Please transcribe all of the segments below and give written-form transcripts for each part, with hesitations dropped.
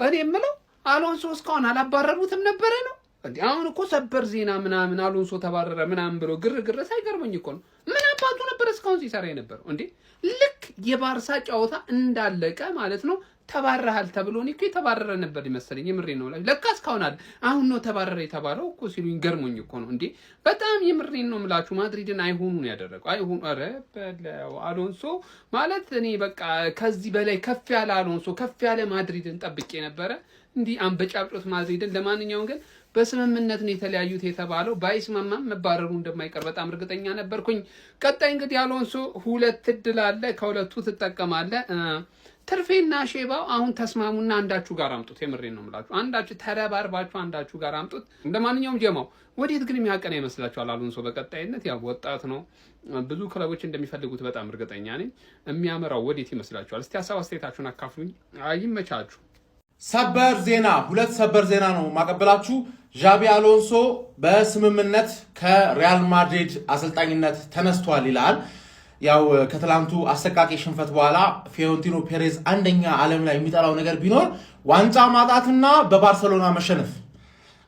እኔ የምለው አሎንሶ እስካሁን አላባረሩትም ነበረ ነው እንዴ? አሁን እኮ ሰበር ዜና ምናምን አሎንሶ ተባረረ ምናምን ብሎ ግርግር ሳይገርመኝ እኮ ነው። ምን አባቱ ነበር እስካሁን ሲሰራ የነበረው እንዴ? ልክ የባርሳ ጨዋታ እንዳለቀ ማለት ነው ተባረሃል ተብሎ እኔ እኮ የተባረረ ነበር ይመስለኝ። የምሬ ነው ለካ እስካሁን አለ። አሁን ነው ተባረረ የተባለው እኮ ሲሉኝ ገርሞኝ እኮ ነው እንዴ። በጣም የምሬን ነው የምላችሁ። ማድሪድን አይሆኑ ነው ያደረገው። አይሆኑ ኧረ በለው አሎንሶ ማለት እኔ በቃ ከዚህ በላይ ከፍ ያለ አሎንሶ ከፍ ያለ ማድሪድን ጠብቄ ነበረ። እንዲህ አንበጫብጮት ማድሪድን። ለማንኛውም ግን በስምምነት ነው የተለያዩት የተባለው። ባይስማማም መባረሩ እንደማይቀር በጣም እርግጠኛ ነበርኩኝ። ቀጣይ እንግዲህ አሎንሶ ሁለት እድል አለ፣ ከሁለቱ ትጠቀማለህ። ትርፌና ሼባው አሁን ተስማሙና አንዳችሁ ጋር አምጡት። የምሬን ነው የምላችሁ። አንዳችሁ ተረባርባችሁ አንዳችሁ ጋር አምጡት። እንደማንኛውም ጀማው ወዴት ግን የሚያቀና ይመስላችኋል? አሎንሶ በቀጣይነት ያው ወጣት ነው፣ ብዙ ክለቦች እንደሚፈልጉት በጣም እርግጠኛ ነኝ። የሚያመራው ወዴት ይመስላችኋል? እስቲ ሀሳብ አስተያየታችሁን አካፍሉኝ። አይመቻችሁ። ሰበር ዜና፣ ሁለት ሰበር ዜና ነው ማቀበላችሁ። ዣቢ አሎንሶ በስምምነት ከሪያል ማድሪድ አሰልጣኝነት ተነስቷል ይላል። ያው ከትላንቱ አሰቃቂ ሽንፈት በኋላ ፊዮሬንቲኖ ፔሬዝ አንደኛ ዓለም ላይ የሚጠራው ነገር ቢኖር ዋንጫ ማጣትና በባርሰሎና መሸነፍ።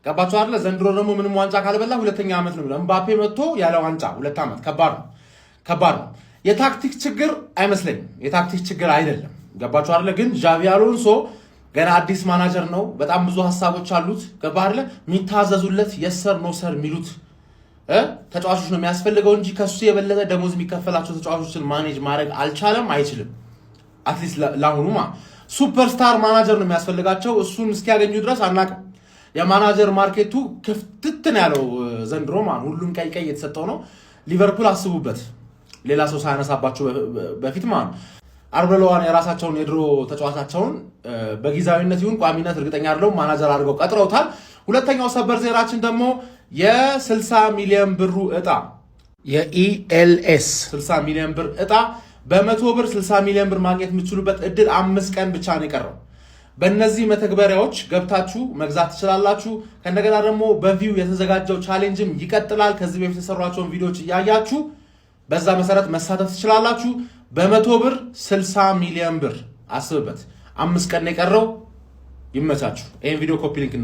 ገባችሁ አይደለ? ዘንድሮ ደግሞ ምንም ዋንጫ ካልበላ ሁለተኛ ዓመት ነው። ኤምባፔ መጥቶ ያለ ዋንጫ 2 ዓመት ከባድ ነው። የታክቲክ ችግር አይመስለኝም፣ የታክቲክ ችግር አይደለም። ገባችሁ አይደለ? ግን ዣቢ አሎንሶ ገና አዲስ ማናጀር ነው። በጣም ብዙ ሀሳቦች አሉት። ገባ አይደለ? የሚታዘዙለት የሰር ኖ ሰር የሚሉት ተጫዋቾች ነው የሚያስፈልገው እንጂ ከሱ የበለጠ ደሞዝ የሚከፈላቸው ተጫዋቾችን ማኔጅ ማድረግ አልቻለም፣ አይችልም። አትሊስት ለአሁኑማ ሱፐርስታር ማናጀር ነው የሚያስፈልጋቸው። እሱን እስኪያገኙ ድረስ አናውቅም። የማናጀር ማርኬቱ ክፍትትን ያለው ዘንድሮ ማለት ሁሉም ቀይ ቀይ የተሰጠው ነው። ሊቨርፑል አስቡበት፣ ሌላ ሰው ሳያነሳባቸው በፊት ማለት ነው። አርቤሎዋን የራሳቸውን የድሮ ተጫዋቻቸውን በጊዜያዊነት ይሁን ቋሚነት እርግጠኛ አይደለሁም ማናጀር አድርገው ቀጥረውታል። ሁለተኛው ሰበር ዜናችን ደግሞ የ60 ሚሊዮን ብሩ እጣ የኢኤልኤስ 60 ሚሊዮን ብር እጣ በ100 ብር 60 ሚሊዮን ብር ማግኘት የምትችሉበት እድል 5 ቀን ብቻ ነው የቀረው። በእነዚህ መተግበሪያዎች ገብታችሁ መግዛት ትችላላችሁ። ከእንደገና ደግሞ በቪው የተዘጋጀው ቻሌንጅም ይቀጥላል። ከዚህ በፊት የተሰሯቸውን ቪዲዮዎች እያያችሁ በዛ መሰረት መሳተፍ ትችላላችሁ። በ100 ብር 60 ሚሊዮን ብር አስብበት። 5 ቀን ነው የቀረው። ይመቻችሁ። ይሄን ቪዲዮ ኮፒ ሊንክ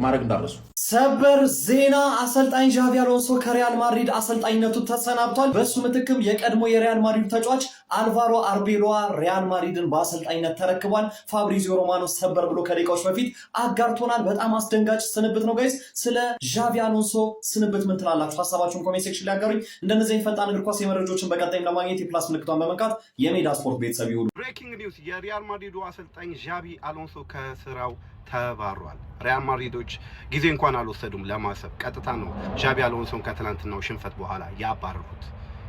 ማድረግ እንዳረሱ። ሰበር ዜና፣ አሰልጣኝ ዣቪ አሎንሶ ከሪያል ማድሪድ አሰልጣኝነቱ ተሰናብቷል። በሱ ምትክም የቀድሞ የሪያል ማድሪድ ተጫዋች አልቫሮ አርቤሎዋ ሪያል ማድሪድን በአሰልጣኝነት ተረክቧል። ፋብሪዚዮ ሮማኖ ሰበር ብሎ ከደቂቃዎች በፊት አጋርቶናል። በጣም አስደንጋጭ ስንብት ነው ጋይስ። ስለ ዣቪ አሎንሶ ስንብት ምን ትላላችሁ? ሀሳባችሁን ኮሜንት ሴክሽን ላይ አጋሩኝ። እንደነዚህ ፈጣን እግር ኳስ የመረጃዎችን በቀጣይም ለማግኘት የፕላስ ምልክቷን በመንካት የሜዳ ስፖርት ቤተሰብ ይሁኑ። ብሬኪንግ ኒውስ፣ የሪያል ማድሪዱ አሰልጣኝ ዣቪ አሎንሶ ከስራው ተባሯል። ሪያል ማድሪዶች ጊዜ እንኳን አልወሰዱም ለማሰብ፣ ቀጥታ ነው ዣቪ አሎንሶን ከትላንትናው ሽንፈት በኋላ ያባረሩት።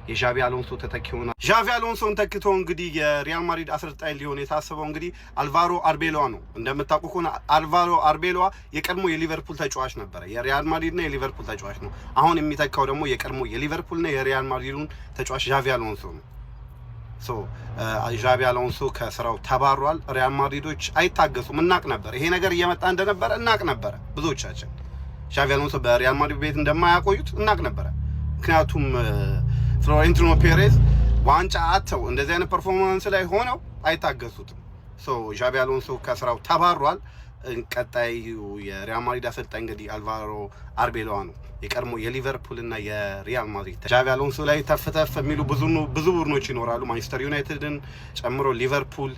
የዣቪ አሎንሶ ተተኪ ሆኗል። ዣቪ አሎንሶን ተክቶ እንግዲህ የሪያል ማድሪድ አሰልጣኝ ሊሆን የታሰበው እንግዲህ አልቫሮ አርቤሎዋ ነው። እንደምታውቁ ከሆነ አልቫሮ አርቤሎዋ የቀድሞ የሊቨርፑል ተጫዋች ነበረ። የሪያል ማድሪድና የሊቨርፑል ተጫዋች ነው። አሁን የሚተካው ደግሞ የቀድሞ የሊቨርፑልና የሪያል ማድሪዱን ተጫዋች ዣቪ አሎንሶ ነው። ዣቪ አሎንሶ ከስራው ተባሯል። ሪያል ማድሪዶች አይታገሱም። እናቅ ነበር ይሄ ነገር እየመጣ እንደነበረ እናቅ ነበረ። ብዙዎቻችን ዣቪ አሎንሶ በሪያል ማድሪድ ቤት እንደማያቆዩት እናቅ ነበረ። ምክንያቱም ፍሎሬንቲኖ ፔሬዝ ዋንጫ አተው እንደዚህ አይነት ፐርፎርማንስ ላይ ሆነው አይታገሱትም። ዣቪ አሎንሶ ከስራው ተባሯል። ቀጣዩ የሪያል ማድሪድ አሰልጣኝ እንግዲህ አልቫሮ አርቤሎዋ ነው። የቀድሞ የሊቨርፑል እና የሪያል ማድሪድ ዣቪ አሎንሶ ላይ ተፍተፍ የሚሉ ብዙ ቡድኖች ይኖራሉ። ማንቸስተር ዩናይትድን ጨምሮ ሊቨርፑል፣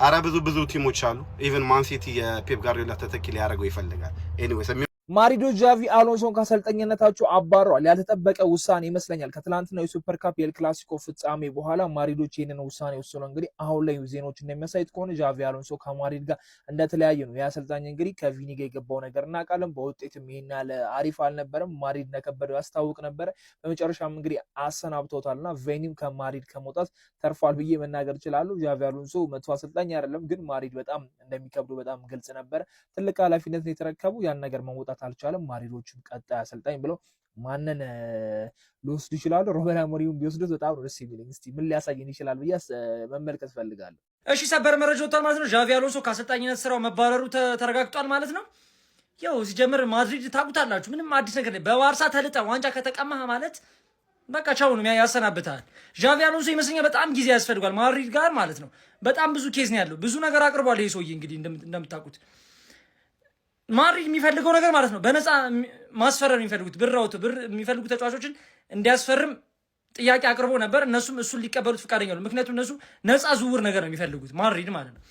አረ ብዙ ቲሞች አሉ። ኢቨን ማን ሲቲ የፔፕ ጋርዲዮላ ተተኪ ሊያደርገው ይፈልጋል። ኤኒዌይስ ማድሪዶች ዣቪ አሎንሶን ከአሰልጣኝነታቸው አባረዋል። ያልተጠበቀ ውሳኔ ይመስለኛል። ከትላንትናው የሱፐር ካፕ የኤል ክላሲኮ ፍጻሜ በኋላ ማድሪዶች ይህንን ውሳኔ ወስነው እንግዲህ አሁን ላይ ዜናዎች እንደሚያሳዩት ከሆነ ዣቪ አሎንሶ ከማድሪድ ጋር እንደተለያየ ነው። የአሰልጣኝ እንግዲህ ከቪኒ ጋር የገባው ነገር እናውቃለን። በውጤትም ይሄን ያለ አሪፍ አልነበረም። ማድሪድ እንደከበደው ያስታውቅ ነበረ። በመጨረሻም እንግዲህ አሰናብቶታልና ቬኒም ከማድሪድ ከመውጣት ተርፏል ብዬ መናገር እችላለሁ። ዣቪ አሎንሶ መጥፎ አሰልጣኝ አይደለም፣ ግን ማድሪድ በጣም እንደሚከብዱ በጣም ግልጽ ነበረ። ትልቅ ኃላፊነት ነው የተረከቡ። ያን ነገር መውጣት አልቻለም። ማድሪዶችም ቀጣይ አሰልጣኝ ብለው ማንን ሊወስዱ ይችላሉ? ሩበን አሞሪም ቢወስዱት በጣም ነው ደስ የሚለኝ። እስቲ ምን ሊያሳየን ይችላል ብዬ መመልከት ፈልጋለሁ። እሺ ሰበር መረጃ ወጥቷል ማለት ነው። ዣቪ አሎንሶ ከአሰልጣኝነት ስራው መባረሩ ተረጋግጧል ማለት ነው። ያው ሲጀምር ማድሪድ ታውቁታላችሁ፣ ምንም አዲስ ነገር ነው። በባርሳ ተልጠ ዋንጫ ከተቀማህ ማለት በቃ ቻው ነው ያሰናብታል። ዣቪ አሎንሶ ይመስለኛል በጣም ጊዜ ያስፈልጓል ማድሪድ ጋር ማለት ነው። በጣም ብዙ ኬዝ ነው ያለው። ብዙ ነገር አቅርቧል ይሄ ሰውዬ እንግዲህ እንደምታውቁት ማድሪድ የሚፈልገው ነገር ማለት ነው በነፃ ማስፈረም የሚፈልጉት ብር የሚፈልጉ ተጫዋቾችን እንዲያስፈርም ጥያቄ አቅርቦ ነበር። እነሱም እሱን ሊቀበሉት ፈቃደኛ ነው። ምክንያቱም እነሱ ነፃ ዝውውር ነገር ነው የሚፈልጉት ማድሪድ ማለት ነው።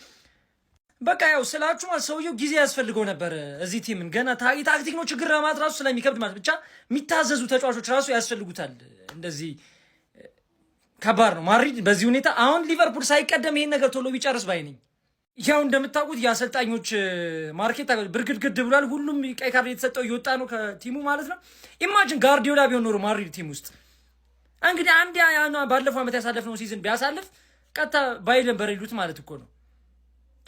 በቃ ያው ስላችሁ ማለት ሰውየው ጊዜ ያስፈልገው ነበር እዚህ ቲምን ገና ታክቲክ ነው ችግር ለማለት ራሱ ስለሚከብድ ማለት ብቻ የሚታዘዙ ተጫዋቾች ራሱ ያስፈልጉታል። እንደዚህ ከባድ ነው ማድሪድ በዚህ ሁኔታ። አሁን ሊቨርፑል ሳይቀደም ይሄን ነገር ቶሎ ቢጨርስ ባይ ነኝ። ያው እንደምታውቁት የአሰልጣኞች ማርኬት ብርግድግድ ብሏል። ሁሉም ቀይ ካርድ የተሰጠው እየወጣ ነው ከቲሙ ማለት ነው። ኢማጂን ጋርዲዮላ ቢሆን ኖሮ ማድሪድ ቲም ውስጥ እንግዲህ አንድ ባለፈው ዓመት ያሳለፍነው ሲዝን ቢያሳልፍ ቀጥታ ባይደን በሬዱት ማለት እኮ ነው።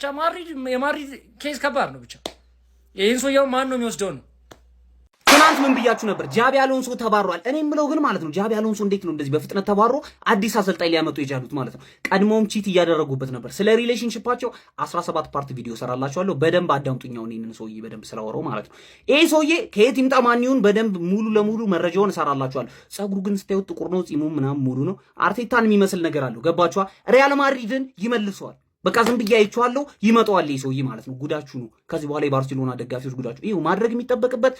ብቻ የማድሪድ ኬዝ ከባድ ነው። ብቻ ይህን ሰውየው ማን ነው የሚወስደው ነው። ትናንት ምን ብያችሁ ነበር? ጃቢ አሎንሶ ተባሯል። እኔ የምለው ግን ማለት ነው ጃቢ አሎንሶ እንዴት ነው እንደዚህ በፍጥነት ተባሮ አዲስ አሰልጣኝ ሊያመጡ የቻሉት ማለት ነው? ቀድሞውም ቺት እያደረጉበት ነበር። ስለ ሪሌሽንሺፓቸው 17 ፓርት ቪዲዮ ሰራላችኋለሁ። በደንብ አዳምጡኛው እኔን ሰውዬ በደንብ ስለወረው ማለት ነው። ይሄ ሰውዬ ከየት ይምጣ ማን ይሁን በደንብ ሙሉ ለሙሉ መረጃውን እሰራላችኋለሁ። ጸጉሩ ግን ስታዩት ጥቁር ነው፣ ጺሙ ምናምን ሙሉ ነው። አርቴታን የሚመስል ነገር አለው። ገባችኋ? ሪያል ማድሪድን ይመልሰዋል። በቃ ዝም ብዬ አይቼዋለሁ። ይመጣዋል ይሄ ሰውዬ ማለት ነው። ጉዳችሁ ነው። ከዚህ በኋላ የባርሴሎና ደጋፊዎች ጉዳችሁ ይሄው ማድረግ የሚጠበቅበት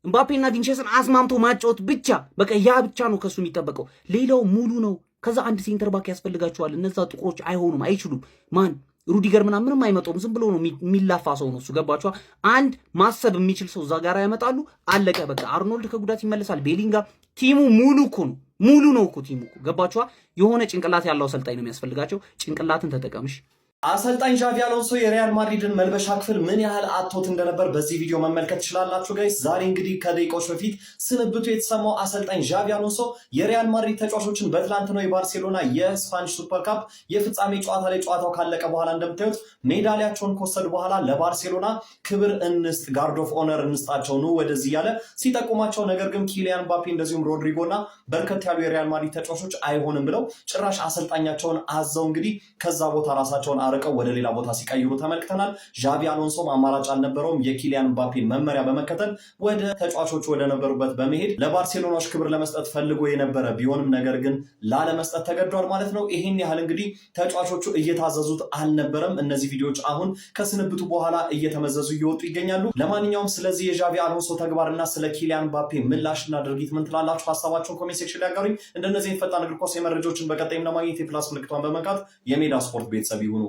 ምባፔና ቪንቼንስን አስማምቶ ማጫወት ብቻ። በቃ ያ ብቻ ነው ከሱ የሚጠበቀው። ሌላው ሙሉ ነው። ከዛ አንድ ሴንተር ባክ ያስፈልጋቸዋል። እነዛ ጥቁሮች አይሆኑም፣ አይችሉም። ማን ሩዲገር ምንም አይመጣውም። ዝም ብሎ ነው የሚላፋ ሰው ነው እሱ። ገባችኋ? አንድ ማሰብ የሚችል ሰው እዛ ጋር ያመጣሉ። አለቀ በቃ። አርኖልድ ከጉዳት ይመለሳል። ቤሊንጋም ቲሙ ሙሉ እኮ ነው። ሙሉ ነው እኮ ቲሙ። ገባችኋ? የሆነ ጭንቅላት ያለው አሰልጣኝ ነው የሚያስፈልጋቸው። ጭንቅላትን ተጠቀምሽ። አሰልጣኝ ዣቪ አሎንሶ የሪያል ማድሪድን መልበሻ ክፍል ምን ያህል አጥቶት እንደነበር በዚህ ቪዲዮ መመልከት ትችላላችሁ ጋይስ። ዛሬ እንግዲህ ከደቂቃዎች በፊት ስንብቱ የተሰማው አሰልጣኝ ዣቪ አሎንሶ የሪያል ማድሪድ ተጫዋቾችን በትላንትናው የባርሴሎና የስፓኒሽ ሱፐር ካፕ የፍጻሜ ጨዋታ ላይ ጨዋታው ካለቀ በኋላ እንደምታዩት ሜዳሊያቸውን ከወሰዱ በኋላ ለባርሴሎና ክብር እንስጥ፣ ጋርድ ኦፍ ኦነር እንስጣቸው ነው ወደዚህ እያለ ሲጠቁማቸው፣ ነገር ግን ኪሊያን ምባፔ እንደዚሁም ሮድሪጎ እና በርከት ያሉ የሪያል ማድሪድ ተጫዋቾች አይሆንም ብለው ጭራሽ አሰልጣኛቸውን አዘው እንግዲህ ከዛ ቦታ ራሳቸውን አርቀው ወደ ሌላ ቦታ ሲቀይሩ ተመልክተናል። ዣቪ አሎንሶም አማራጭ አልነበረውም። የኪሊያን ምባፔን መመሪያ በመከተል ወደ ተጫዋቾቹ ወደ ነበሩበት በመሄድ ለባርሴሎናዎች ክብር ለመስጠት ፈልጎ የነበረ ቢሆንም ነገር ግን ላለመስጠት ተገዷል ማለት ነው። ይህን ያህል እንግዲህ ተጫዋቾቹ እየታዘዙት አልነበረም። እነዚህ ቪዲዮዎች አሁን ከስንብቱ በኋላ እየተመዘዙ እየወጡ ይገኛሉ። ለማንኛውም ስለዚህ የዣቪ አሎንሶ ተግባርና ስለ ኪሊያን ምባፔ ምላሽና ድርጊት ምን ትላላችሁ? ሀሳባችሁን ኮሜንት ሴክሽን ላይ ያጋሩኝ። እንደነዚህ ፈጣን እግር ኳስ የመረጃዎችን በቀጣይም ለማግኘት የፕላስ ምልክቷን በመንካት የሜዳ ስፖርት ቤተሰብ ይሁኑ።